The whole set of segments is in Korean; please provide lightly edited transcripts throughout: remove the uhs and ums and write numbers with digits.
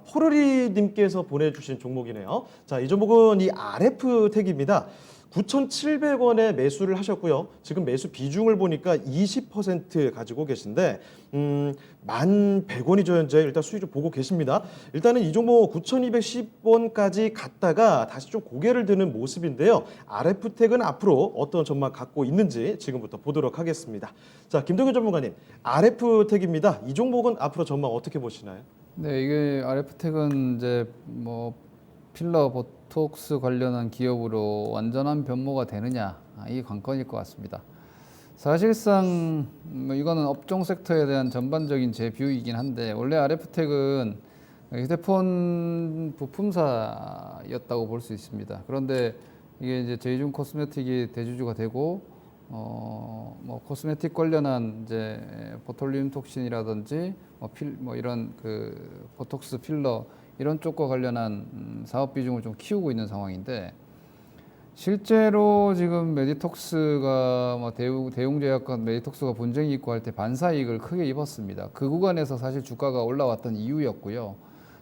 포르리님께서 보내주신 종목이네요. 자, 이 종목은 이 RF택입니다. 9,700원에 매수를 하셨고요. 지금 매수 비중을 보니까 20% 가지고 계신데 1,100원이죠. 현재 일단 수익 좀 보고 계십니다. 일단은 이 종목 9,210원까지 갔다가 다시 좀 고개를 드는 모습인데요. RF택은 앞으로 어떤 전망 갖고 있는지 지금부터 보도록 하겠습니다. 자, 김동현 전문가님, RF택입니다. 이 종목은 앞으로 전망 어떻게 보시나요? 네, 이게 RF택은 이제 뭐 필러 보톡스 관련한 기업으로 완전한 변모가 되느냐, 이 관건일 것 같습니다. 사실상 뭐 이거는 업종 섹터에 대한 전반적인 제 뷰이긴 한데, 원래 RF택은 휴대폰 부품사였다고 볼 수 있습니다. 그런데 이게 이제 제이준 코스메틱이 대주주가 되고 뭐 코스메틱 관련한 이제 보톨리움 톡신이라든지 뭐 이런 그 보톡스 필러 이런 쪽과 관련한 사업 비중을 좀 키우고 있는 상황인데, 실제로 지금 메디톡스가 뭐 대웅제약과 메디톡스가 분쟁이 있고 할 때 반사이익을 크게 입었습니다. 그 구간에서 사실 주가가 올라왔던 이유였고요.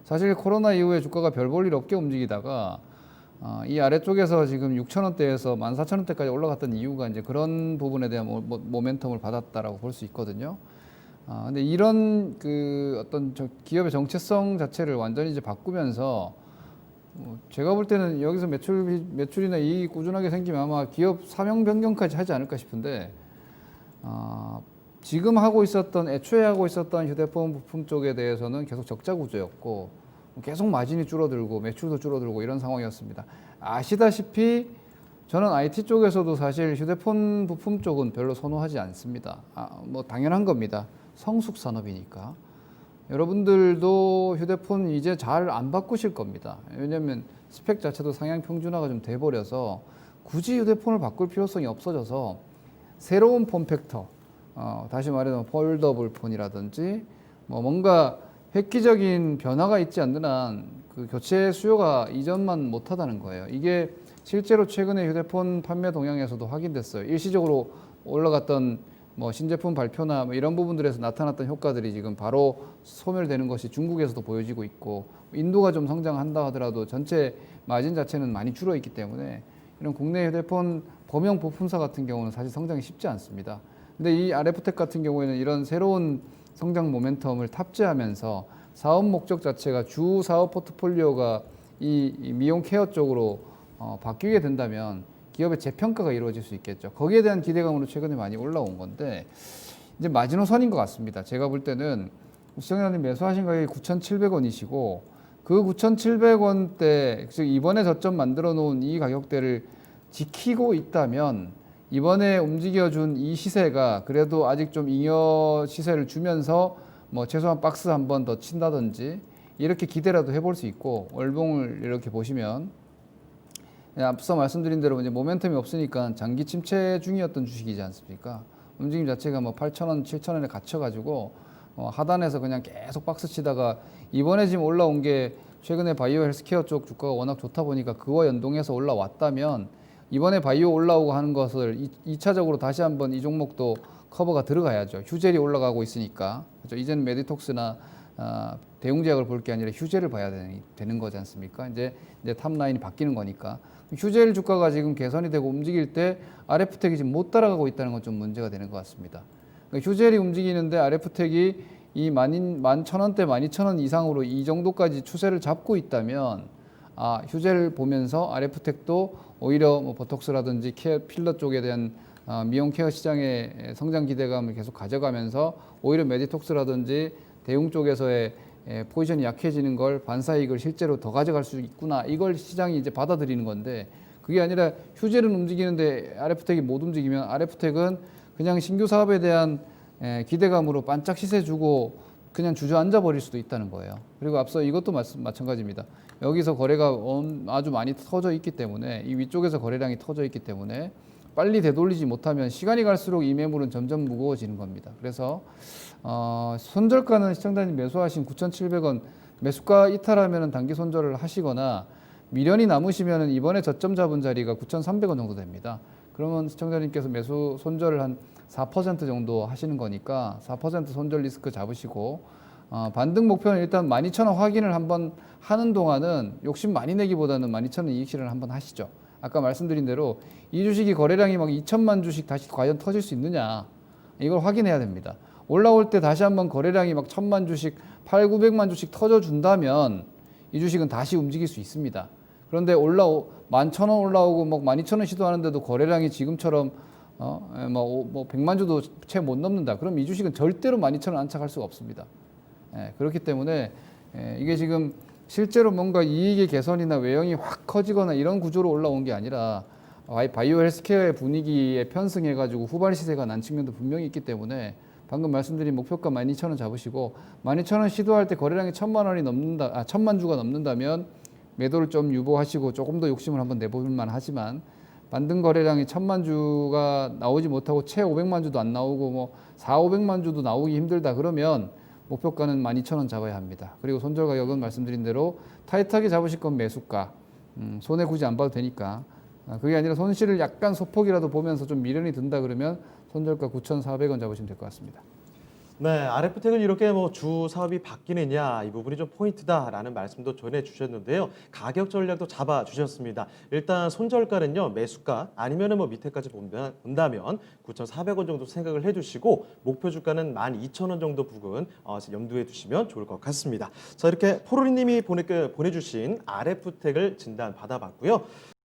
사실 코로나 이후에 주가가 별 볼 일 없게 움직이다가 이 아래쪽에서 지금 6,000원대에서 14,000원대까지 올라갔던 이유가 이제 그런 부분에 대한 모멘텀을 받았다라고 볼 수 있거든요. 근데 이런 그 어떤 기업의 정체성 자체를 완전히 이제 바꾸면서 제가 볼 때는 여기서 매출이나 이익이 꾸준하게 생기면 아마 기업 사명 변경까지 하지 않을까 싶은데, 지금 애초에 하고 있었던 휴대폰 부품 쪽에 대해서는 계속 적자 구조였고 계속 마진이 줄어들고 매출도 줄어들고 이런 상황이었습니다. 아시다시피 저는 IT 쪽에서도 사실 휴대폰 부품 쪽은 별로 선호하지 않습니다. 뭐 당연한 겁니다. 성숙 산업이니까. 여러분들도 휴대폰 이제 잘 안 바꾸실 겁니다. 왜냐하면 스펙 자체도 상향 평준화가 좀 돼버려서 굳이 휴대폰을 바꿀 필요성이 없어져서 새로운 폼팩터, 다시 말해서 폴더블 폰이라든지 뭐 뭔가 획기적인 변화가 있지 않는 한 그 교체 수요가 이전만 못하다는 거예요. 이게 실제로 최근에 휴대폰 판매 동향에서도 확인됐어요. 일시적으로 올라갔던 뭐 신제품 발표나 뭐 이런 부분들에서 나타났던 효과들이 지금 바로 소멸되는 것이 중국에서도 보여지고 있고, 인도가 좀 성장한다 하더라도 전체 마진 자체는 많이 줄어 있기 때문에 이런 국내 휴대폰 범용 부품사 같은 경우는 사실 성장이 쉽지 않습니다. 근데 이 RF텍 같은 경우에는 이런 새로운 성장 모멘텀을 탑재하면서 사업 목적 자체가 주 사업 포트폴리오가 이 미용 케어 쪽으로 바뀌게 된다면 기업의 재평가가 이루어질 수 있겠죠. 거기에 대한 기대감으로 최근에 많이 올라온 건데, 이제 마지노선인 것 같습니다. 제가 볼 때는 시청자님 매수하신 가격이 9,700원이시고 그 9,700원대, 즉 이번에 저점 만들어 놓은 이 가격대를 지키고 있다면 이번에 움직여준 이 시세가 그래도 아직 좀 잉여 시세를 주면서 뭐 최소한 박스 한 번 더 친다든지 이렇게 기대라도 해볼 수 있고, 월봉을 이렇게 보시면 앞서 말씀드린 대로 이제 모멘텀이 없으니까 장기 침체 중이었던 주식이지 않습니까? 움직임 자체가 뭐 8,000원, 7,000원에 갇혀가지고 하단에서 그냥 계속 박스 치다가 이번에 지금 올라온 게 최근에 바이오 헬스케어 쪽 주가가 워낙 좋다 보니까 그와 연동해서 올라왔다면 이번에 바이오 올라오고 하는 것을 2차적으로 다시 한번 이 종목도 커버가 들어가야죠. 휴젤이 올라가고 있으니까. 그렇죠? 이제는 메디톡스나 대웅제약을 볼 게 아니라 휴젤을 봐야 되는 거지 않습니까? 이제 탑라인이 바뀌는 거니까. 휴젤 주가가 지금 개선이 되고 움직일 때 RF텍이 지금 못 따라가고 있다는 건 좀 문제가 되는 것 같습니다. 그러니까 휴젤이 움직이는데 RF텍이 이 11,000원대, 12,000원 이상으로 이 정도까지 추세를 잡고 있다면 휴젤을 보면서 RF텍도 오히려 뭐 보톡스라든지 필러 쪽에 대한 미용 케어 시장의 성장 기대감을 계속 가져가면서 오히려 메디톡스라든지 대웅 쪽에서의 포지션이 약해지는 걸 반사이익을 실제로 더 가져갈 수 있구나, 이걸 시장이 이제 받아들이는 건데, 그게 아니라 휴젤은 움직이는데 RF텍이 못 움직이면 RF텍은 그냥 신규 사업에 대한 기대감으로 반짝 시세 주고 그냥 주저앉아 버릴 수도 있다는 거예요. 그리고 앞서 이것도 마찬가지입니다. 여기서 거래가 아주 많이 터져 있기 때문에, 이 위쪽에서 거래량이 터져 있기 때문에 빨리 되돌리지 못하면 시간이 갈수록 이 매물은 점점 무거워지는 겁니다. 그래서 손절가는 시청자님 매수하신 9,700원 매수가 이탈하면 단기 손절을 하시거나, 미련이 남으시면 이번에 저점 잡은 자리가 9,300원 정도 됩니다. 그러면 시청자님께서 매수 손절을 한 4% 정도 하시는 거니까 4% 손절 리스크 잡으시고, 반등 목표는 일단 12,000원 확인을 한번 하는 동안은 욕심 많이 내기보다는 12,000원 이익 실현을 한번 하시죠. 아까 말씀드린 대로 이 주식이 거래량이 막 2천만 주식 다시 과연 터질 수 있느냐 이걸 확인해야 됩니다. 올라올 때 다시 한번 거래량이 막 1,000만 주식, 8,900만 주식 터져준다면 이 주식은 다시 움직일 수 있습니다. 그런데 11,000원 올라오고 막 12,000원 시도하는데도 거래량이 지금처럼 뭐 100만 주도 채 못 넘는다. 그럼 이 주식은 절대로 12,000원 안착할 수가 없습니다. 그렇기 때문에 이게 지금 실제로 뭔가 이익의 개선이나 외형이 확 커지거나 이런 구조로 올라온 게 아니라 바이오 헬스케어의 분위기에 편승해가지고 후발 시세가 난 측면도 분명히 있기 때문에 방금 말씀드린 목표가 12,000원 잡으시고 12,000원 시도할 때 거래량이 1,000만 주가 넘는다면 매도를 좀 유보하시고 조금 더 욕심을 한번 내볼 만하지만 반등 거래량이 1,000만 주가 나오지 못하고 채 500만 주도 안 나오고 뭐 4,500만 주도 나오기 힘들다 그러면 목표가는 12,000원 잡아야 합니다. 그리고 손절 가격은 말씀드린 대로 타이트하게 잡으실 건 매수가 손해 굳이 안 봐도 되니까 그게 아니라 손실을 약간 소폭이라도 보면서 좀 미련이 든다 그러면 손절가 9,400원 잡으시면 될 것 같습니다. 네, RF텍은 이렇게 뭐 주 사업이 바뀌느냐 이 부분이 좀 포인트다라는 말씀도 전해 주셨는데요. 가격 전략도 잡아 주셨습니다. 일단 손절가는요 매수가 아니면은 뭐 밑에까지 본다면 9,400원 정도 생각을 해주시고 목표 주가는 12,000원 정도 부근 염두에 두시면 좋을 것 같습니다. 자 이렇게 포로리님이 보내주신 RF텍을 진단 받아봤고요.